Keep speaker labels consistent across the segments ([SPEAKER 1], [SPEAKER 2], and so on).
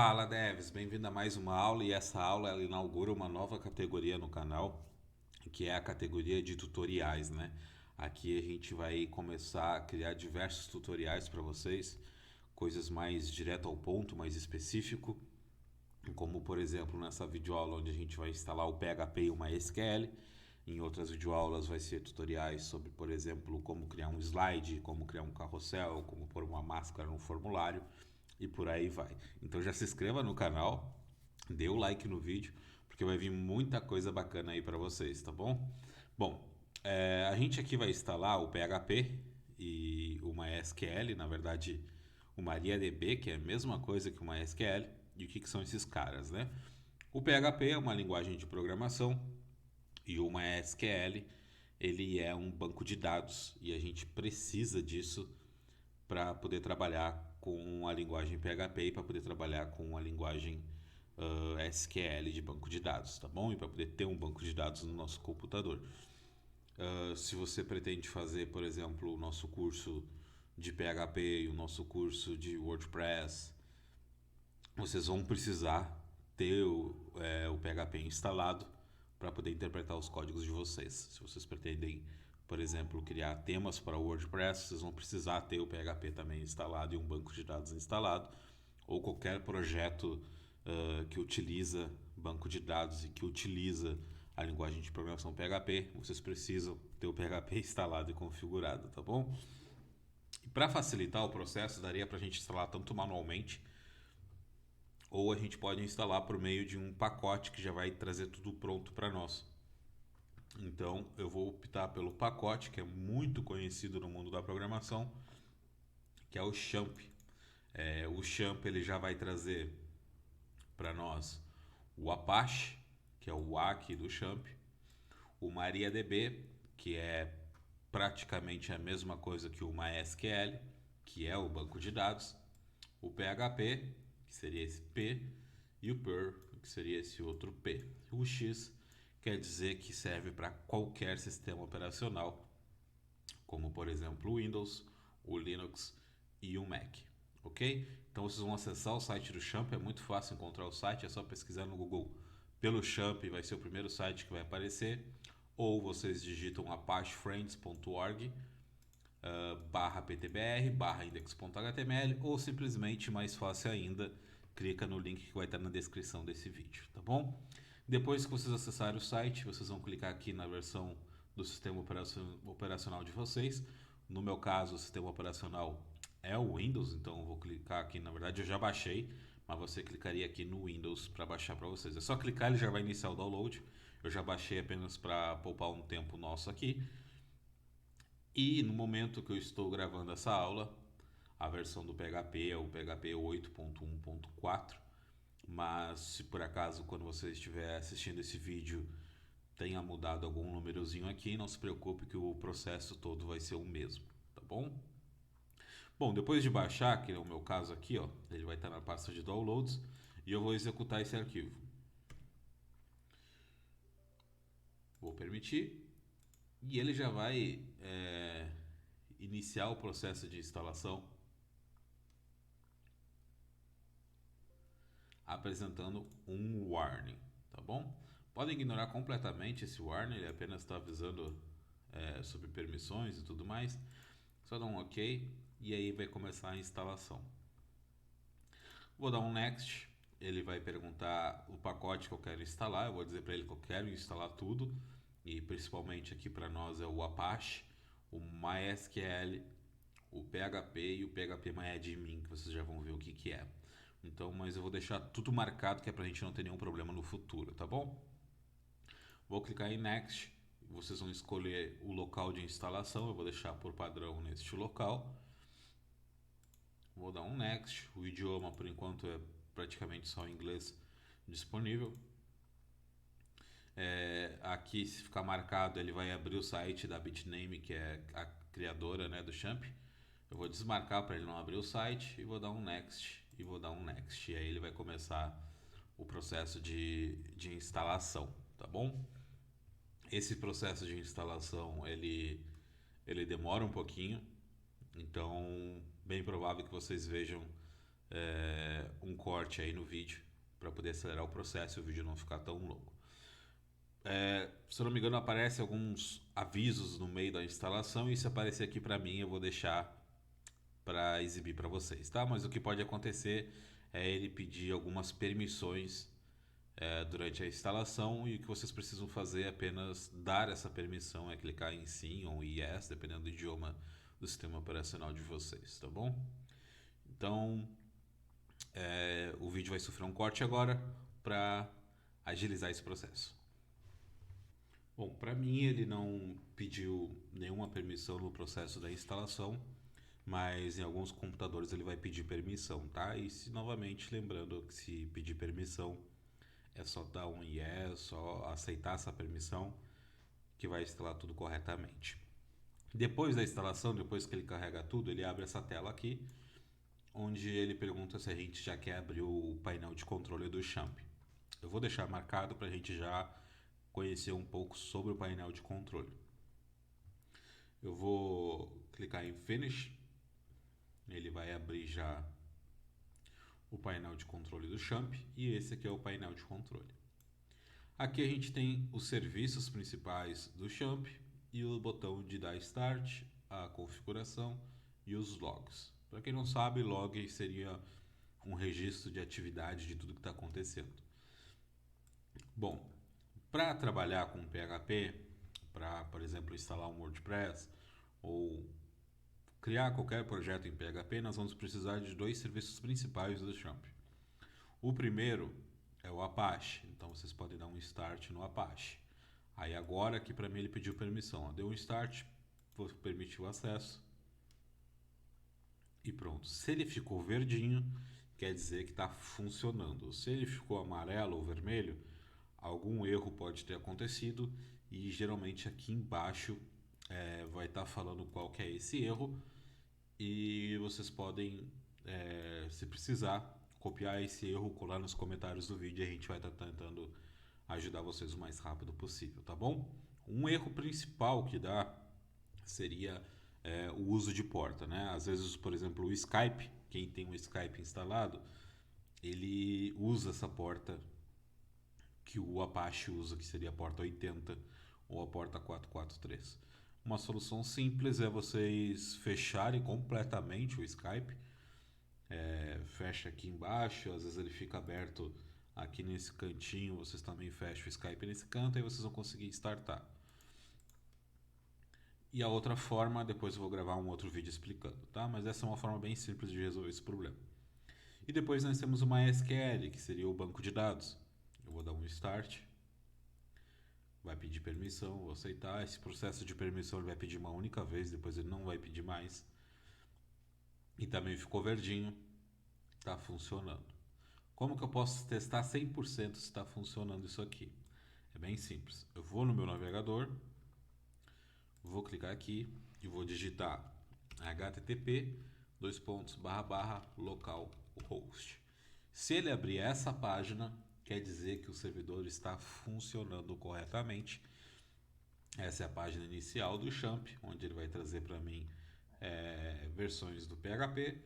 [SPEAKER 1] Fala devs, bem-vindo a mais uma aula e essa aula ela inaugura uma nova categoria no canal, que é a categoria de tutoriais, né? Aqui a gente vai começar a criar diversos tutoriais para vocês, coisas mais direto ao ponto, mais específico, como por exemplo nessa videoaula onde a gente vai instalar o PHP e o MySQL. Em outras videoaulas vai ser tutoriais sobre, por exemplo, como criar um slide, como criar um carrossel, como pôr uma máscara no formulário e por aí vai. Então já se inscreva no canal, dê o like no vídeo, porque vai vir muita coisa bacana aí para vocês, tá bom? Bom, a gente aqui vai instalar o PHP e o MySQL, na verdade o MariaDB, que é a mesma coisa que o MySQL. E o que são esses caras, né? O PHP é uma linguagem de programação e o MySQL ele é um banco de dados e a gente precisa disso para poder trabalhar com a linguagem PHP e para poder trabalhar com a linguagem SQL de banco de dados, tá bom? E para poder ter um banco de dados no nosso computador. Se você pretende fazer, por exemplo, o nosso curso de PHP e o nosso curso de WordPress, vocês vão precisar ter o PHP instalado para poder interpretar os códigos de vocês. Se vocês pretendem, por exemplo, criar temas para o WordPress, vocês vão precisar ter o PHP também instalado e um banco de dados instalado, ou qualquer projeto que utiliza banco de dados e que utiliza a linguagem de programação PHP, vocês precisam ter o PHP instalado e configurado, tá bom? E para facilitar o processo, daria para a gente instalar tanto manualmente ou a gente pode instalar por meio de um pacote que já vai trazer tudo pronto para nós. Então eu vou optar pelo pacote que é muito conhecido no mundo da programação, que é o Champ. O Champ ele já vai trazer para nós o Apache, que é o A aqui do Champ, o MariaDB, que é praticamente a mesma coisa que o MySQL, que é o banco de dados, o PHP, que seria esse P, e o Perl, que seria esse outro P. O X quer dizer que serve para qualquer sistema operacional, como por exemplo o Windows, o Linux e o Mac. Ok? Então vocês vão acessar o site do Champ, é muito fácil encontrar o site, é só pesquisar no Google pelo Champ, vai ser o primeiro site que vai aparecer, ou vocês digitam apachefriends.org barra ptbr, barra index.html, ou simplesmente, mais fácil ainda, clica no link que vai estar na descrição desse vídeo, tá bom? Depois que vocês acessarem o site, vocês vão clicar aqui na versão do sistema operacional de vocês. No meu caso, o sistema operacional é o Windows, então eu vou clicar aqui, na verdade eu já baixei, mas você clicaria aqui no Windows para baixar para vocês. É só clicar, ele já vai iniciar o download. Eu já baixei apenas para poupar um tempo nosso aqui. E no momento que eu estou gravando essa aula, a versão do PHP é o PHP 8.1.4, mas se por acaso quando você estiver assistindo esse vídeo tenha mudado algum númerozinho aqui, não se preocupe que o processo todo vai ser o mesmo, tá bom? Bom, depois de baixar, que é o meu caso aqui, ó, ele vai estar na pasta de downloads e eu vou executar esse arquivo. Vou permitir e ele já vai iniciar o processo de instalação apresentando um warning, tá bom? Podem ignorar completamente esse warning, ele apenas está avisando sobre permissões e tudo mais. Só dá um OK e aí vai começar a instalação. Vou dar um Next, ele vai perguntar o pacote que eu quero instalar, eu vou dizer para ele que eu quero instalar tudo, e principalmente aqui para nós é o Apache, o MySQL, o PHP e o PHPMyAdmin, que vocês já vão ver o que é. Então, mas eu vou deixar tudo marcado que é pra gente não ter nenhum problema no futuro, tá bom? Vou clicar em Next, vocês vão escolher o local de instalação, eu vou deixar por padrão neste local. Vou dar um Next, o idioma por enquanto é praticamente só inglês disponível. Aqui, se ficar marcado, ele vai abrir o site da Bitname, que é a criadora, né, do Champ. Eu vou desmarcar para ele não abrir o site e vou dar um Next e vou dar um Next. E aí ele vai começar o processo de instalação, tá bom? Esse processo de instalação ele demora um pouquinho, então bem provável que vocês vejam um corte aí no vídeo para poder acelerar o processo e o vídeo não ficar tão longo. Se eu não me engano, aparece alguns avisos no meio da instalação e se aparecer aqui para mim, eu vou deixar para exibir para vocês, tá? Mas o que pode acontecer é ele pedir algumas permissões durante a instalação e o que vocês precisam fazer é apenas dar essa permissão, é clicar em sim ou yes, dependendo do idioma do sistema operacional de vocês, tá bom? Então, o vídeo vai sofrer um corte agora para agilizar esse processo. Bom, para mim ele não pediu nenhuma permissão no processo da instalação, mas em alguns computadores ele vai pedir permissão, tá? E se novamente lembrando que se pedir permissão é só dar um yes, só aceitar essa permissão que vai instalar tudo corretamente. Depois da instalação, depois que ele carrega tudo, ele abre essa tela aqui, onde ele pergunta se a gente já quer abrir o painel de controle do Champ. Eu vou deixar marcado para a gente já conhecer um pouco sobre o painel de controle. Eu vou clicar em Finish, ele vai abrir já o painel de controle do Champ e esse aqui é o painel de controle. Aqui a gente tem os serviços principais do Champ e o botão de dar Start, a configuração e os logs. Para quem não sabe, log seria um registro de atividade de tudo que está acontecendo. Bom, para trabalhar com PHP, para, por exemplo, instalar um WordPress ou criar qualquer projeto em PHP, nós vamos precisar de dois serviços principais do Champ. O primeiro é o Apache, então vocês podem dar um start no Apache. Aí agora aqui para mim ele pediu permissão, deu um start, vou permitir o acesso e pronto. Se ele ficou verdinho, quer dizer que está funcionando. Se ele ficou amarelo ou vermelho, algum erro pode ter acontecido e geralmente aqui embaixo vai estar falando qual que é esse erro e vocês podem, se precisar, copiar esse erro, colar nos comentários do vídeo e a gente vai estar tentando ajudar vocês o mais rápido possível, tá bom? Um erro principal que dá seria o uso de porta, né? Às vezes, por exemplo, o Skype, quem tem o Skype instalado, ele usa essa porta que o Apache usa, que seria a porta 80 ou a porta 443. Uma solução simples é vocês fecharem completamente o Skype. Fecha aqui embaixo, às vezes ele fica aberto aqui nesse cantinho, vocês também fecham o Skype nesse canto e vocês vão conseguir startar. E a outra forma, depois eu vou gravar um outro vídeo explicando, tá? Mas essa é uma forma bem simples de resolver esse problema. E depois nós temos o MySQL, que seria o banco de dados. Eu vou dar um start, vai pedir permissão, vou aceitar. Esse processo de permissão ele vai pedir uma única vez, depois ele não vai pedir mais. E também ficou verdinho, está funcionando. Como que eu posso testar 100% se está funcionando isso aqui? É bem simples. Eu vou no meu navegador, vou clicar aqui e vou digitar http://localhost. Se ele abrir essa página, quer dizer que o servidor está funcionando corretamente. Essa é a página inicial do Champ, onde ele vai trazer para mim versões do PHP,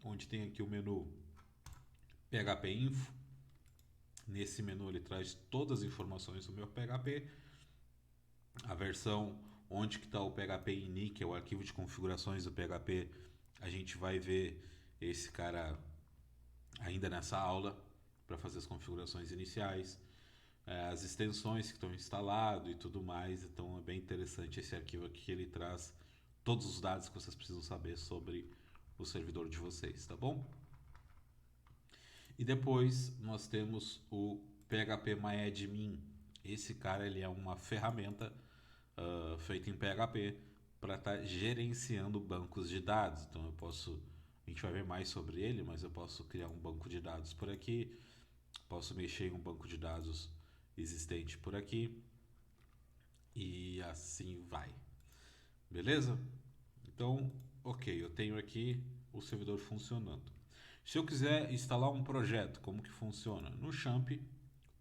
[SPEAKER 1] onde tem aqui o menu PHP Info. Nesse menu ele traz todas as informações do meu PHP, a versão onde que está o PHP ini, que é o arquivo de configurações do PHP. A gente vai ver esse cara ainda nessa aula para fazer as configurações iniciais, as extensões que estão instaladas e tudo mais. Então é bem interessante esse arquivo aqui, que ele traz todos os dados que vocês precisam saber sobre o servidor de vocês, tá bom? E depois nós temos o phpMyAdmin. Esse cara ele é uma ferramenta feita em PHP para estar gerenciando bancos de dados. Então a gente vai ver mais sobre ele, mas eu posso criar um banco de dados por aqui, posso mexer em um banco de dados existente por aqui e assim vai. Beleza? Então, ok, eu tenho aqui o servidor funcionando. Se eu quiser instalar um projeto, como que funciona? No Champ,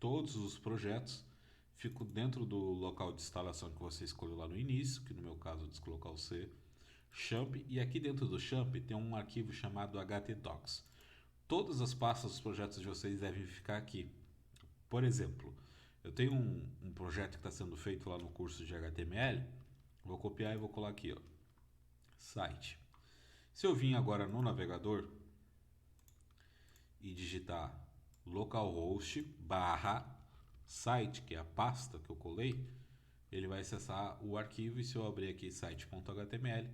[SPEAKER 1] todos os projetos ficam dentro do local de instalação que você escolheu lá no início, que no meu caso é local C. champ, e aqui dentro do champ tem um arquivo chamado htdocs. Todas as pastas dos projetos de vocês devem ficar aqui. Por exemplo, eu tenho um projeto que está sendo feito lá no curso de HTML, vou copiar e vou colar aqui, ó, site. Se eu vim agora no navegador e digitar localhost barra site, que é a pasta que eu colei, ele vai acessar o arquivo, e se eu abrir aqui site.html,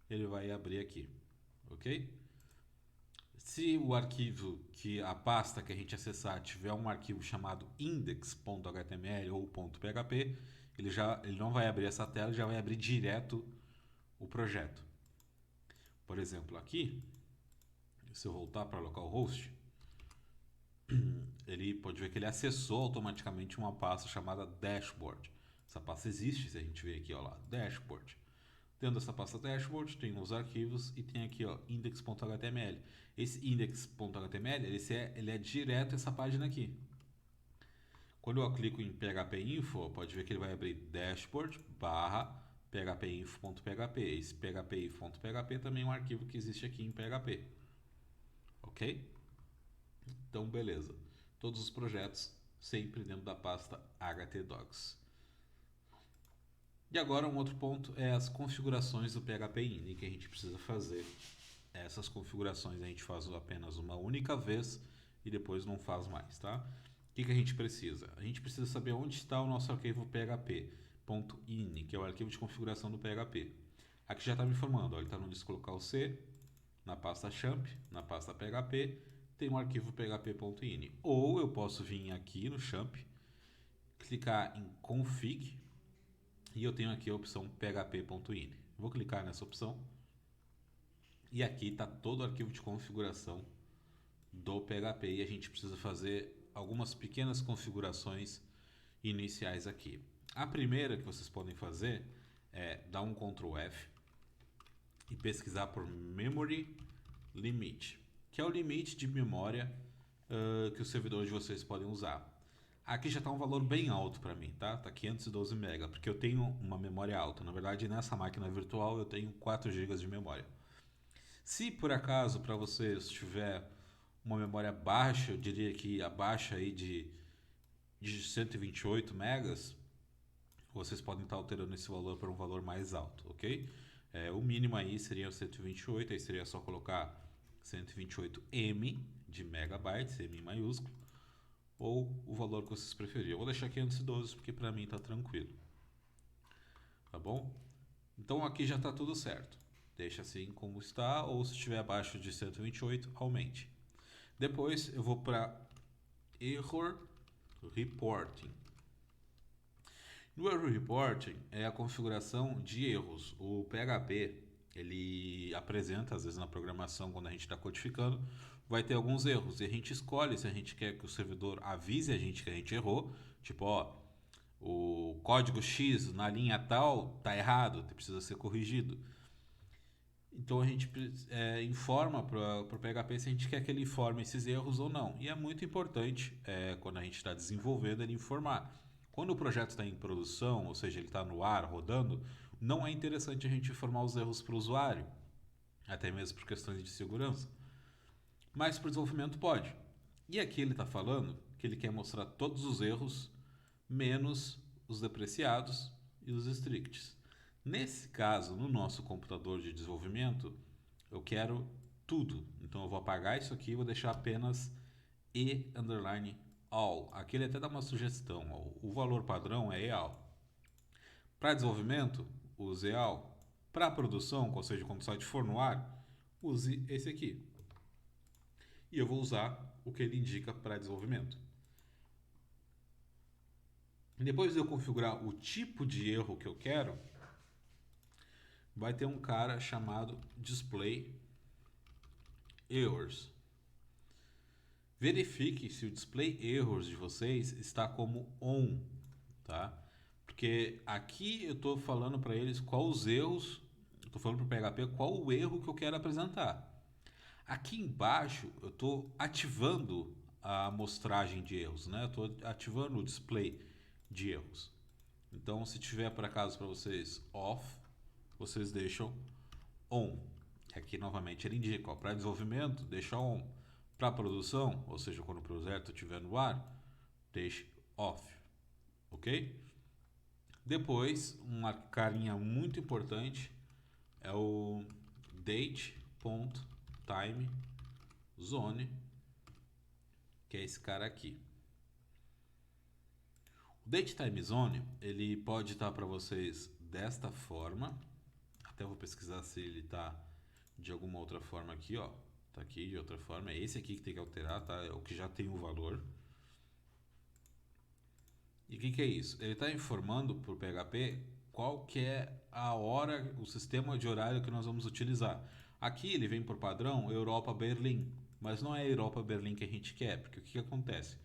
[SPEAKER 1] ele vai abrir aqui, ok? Se o arquivo, que a pasta que a gente acessar tiver um arquivo chamado index.html ou .php, ele não vai abrir essa tela, já vai abrir direto o projeto. Por exemplo, aqui, se eu voltar para localhost, ele pode ver que ele acessou automaticamente uma pasta chamada dashboard. Essa pasta existe, se a gente ver aqui, ó lá, dashboard. Dentro dessa pasta dashboard tem os arquivos e tem aqui, ó, index.html. Esse index.html, ele é direto essa página aqui. Quando eu clico em phpinfo, pode ver que ele vai abrir dashboard barra phpinfo.php. Esse phpinfo.php também é um arquivo que existe aqui em PHP. Ok? Então, beleza. Todos os projetos sempre dentro da pasta htdocs. E agora um outro ponto é as configurações do PHP-INI que a gente precisa fazer. Essas configurações a gente faz apenas uma única vez e depois não faz mais, tá? O que a gente precisa? A gente precisa saber onde está o nosso arquivo php.ini, que é o arquivo de configuração do PHP. Aqui já está me informando, ó, ele está no disco local C, na pasta champ, na pasta php, tem um arquivo php.ini. Ou eu posso vir aqui no champ, clicar em config, e eu tenho aqui a opção php.ini. Vou clicar nessa opção. E aqui está todo o arquivo de configuração do PHP. E a gente precisa fazer algumas pequenas configurações iniciais aqui. A primeira que vocês podem fazer é dar um Ctrl F e pesquisar por Memory Limit, que é o limite de memória que os servidores de vocês podem usar. Aqui já está um valor bem alto para mim, tá? Tá 512 MB, porque eu tenho uma memória alta. Na verdade, nessa máquina virtual eu tenho 4 GB de memória. Se por acaso para vocês tiver uma memória baixa, eu diria que abaixo aí de 128 megas, vocês podem estar alterando esse valor para um valor mais alto, ok? O mínimo aí seria 128, aí seria só colocar 128M de megabytes, M maiúsculo, ou o valor que vocês preferirem. Eu vou deixar 512 porque para mim está tranquilo. Tá bom? Então aqui já está tudo certo. Deixa assim como está, ou se estiver abaixo de 128, aumente. Depois eu vou para Error Reporting. No Error Reporting é a configuração de erros. O PHP, ele apresenta, às vezes na programação, quando a gente está codificando, vai ter alguns erros. E a gente escolhe se a gente quer que o servidor avise a gente que a gente errou. Tipo, ó, o código X na linha tal está errado, precisa ser corrigido. Então a gente informa para o PHP se a gente quer que ele informe esses erros ou não. E é muito importante, quando a gente está desenvolvendo, ele informar. Quando o projeto está em produção, ou seja, ele está no ar, rodando, não é interessante a gente informar os erros para o usuário, até mesmo por questões de segurança. Mas para o desenvolvimento pode. E aqui ele está falando que ele quer mostrar todos os erros, menos os depreciados e os stricts. Nesse caso, no nosso computador de desenvolvimento, eu quero tudo. Então eu vou apagar isso aqui e vou deixar apenas E_all. Aqui ele até dá uma sugestão. Ó. O valor padrão é EAL. Para desenvolvimento, use EAL. Para produção, ou seja, quando o site for no ar, use esse aqui. E eu vou usar o que ele indica para desenvolvimento. Depois de eu configurar o tipo de erro que eu quero, vai ter um cara chamado Display Errors. Verifique se o Display Errors de vocês está como ON, tá? Porque aqui eu estou falando para eles qual os erros, estou falando para o PHP qual o erro que eu quero apresentar. Aqui embaixo eu estou ativando a amostragem de erros, né? Eu estou ativando o display de erros. Então, se tiver por acaso para vocês off, vocês deixam on. Aqui novamente ele indica, para desenvolvimento, deixa on. Para produção, ou seja, quando o projeto estiver no ar, deixe off. Ok? Depois, uma carinha muito importante é o date.timezone, que é esse cara aqui. O date time zone, ele pode estar para vocês desta forma. Até vou pesquisar se ele está de alguma outra forma aqui, ó. Tá aqui de outra forma. É esse aqui que tem que alterar, tá? É o que já tem o valor. E o que é isso? Ele está informando para o PHP qual que é a hora, o sistema de horário que nós vamos utilizar. Aqui ele vem por padrão Europa-Berlim, mas não é Europa-Berlim que a gente quer, porque o que acontece?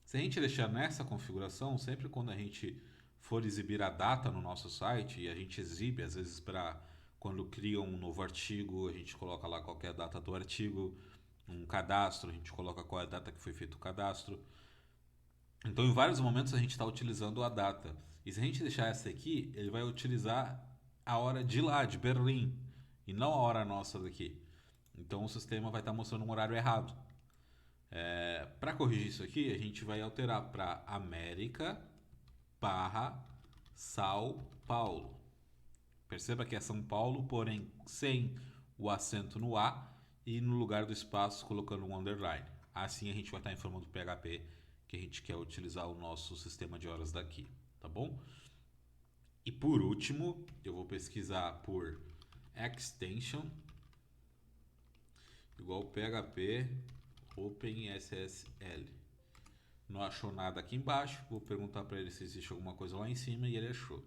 [SPEAKER 1] Se a gente deixar nessa configuração, sempre quando a gente for exibir a data no nosso site, e a gente exibe, às vezes para quando cria um novo artigo, a gente coloca lá qual é a data do artigo, um cadastro, a gente coloca qual é a data que foi feito o cadastro. Então, em vários momentos a gente está utilizando a data. E se a gente deixar essa aqui, ele vai utilizar a hora de lá, de Berlim, e não a hora nossa daqui. Então, o sistema vai estar mostrando um horário errado. Para corrigir isso aqui, a gente vai alterar para América barra São Paulo. Perceba que é São Paulo, porém sem o acento no A e no lugar do espaço colocando um underline. Assim a gente vai estar informando o PHP que a gente quer utilizar o nosso sistema de horas daqui, tá bom? E por último, eu vou pesquisar por extension igual PHP OpenSSL. Não achou nada aqui embaixo, vou perguntar para ele se existe alguma coisa lá em cima e ele achou.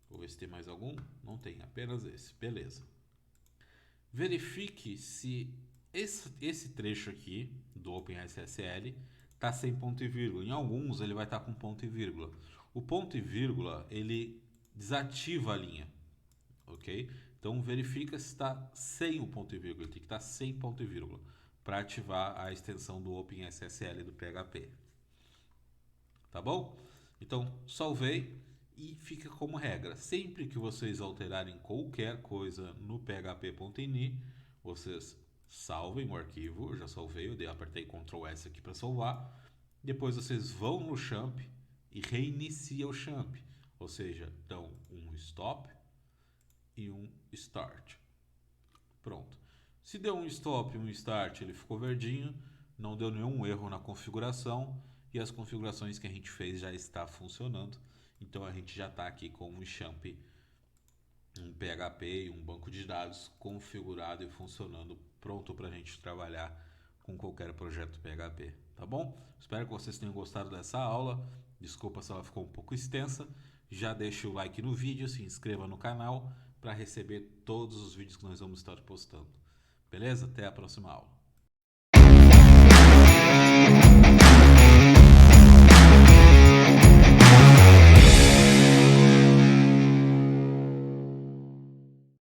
[SPEAKER 1] Vou ver se tem mais algum. Não tem, apenas esse. Beleza. Verifique se esse trecho aqui do OpenSSL está sem ponto e vírgula. Em alguns ele vai estar com ponto e vírgula. O ponto e vírgula ele desativa a linha, ok? Então verifica se está sem o ponto e vírgula. Tem que estar sem ponto e vírgula para ativar a extensão do OpenSSL do PHP. Tá bom? Então salvei. E fica como regra, sempre que vocês alterarem qualquer coisa no php.ini, vocês salvem o arquivo, eu já salvei, eu apertei Ctrl S aqui para salvar, depois vocês vão no champ e reinicia o champ, ou seja, dão um stop e um start. Pronto. Se deu um stop e um start, ele ficou verdinho, não deu nenhum erro na configuração e as configurações que a gente fez já está funcionando. Então a gente já está aqui com um champ, um PHP e um banco de dados configurado e funcionando, pronto para a gente trabalhar com qualquer projeto PHP, tá bom? Espero que vocês tenham gostado dessa aula. Desculpa se ela ficou um pouco extensa. Já deixe o like no vídeo, se inscreva no canal para receber todos os vídeos que nós vamos estar postando. Beleza? Até a próxima aula.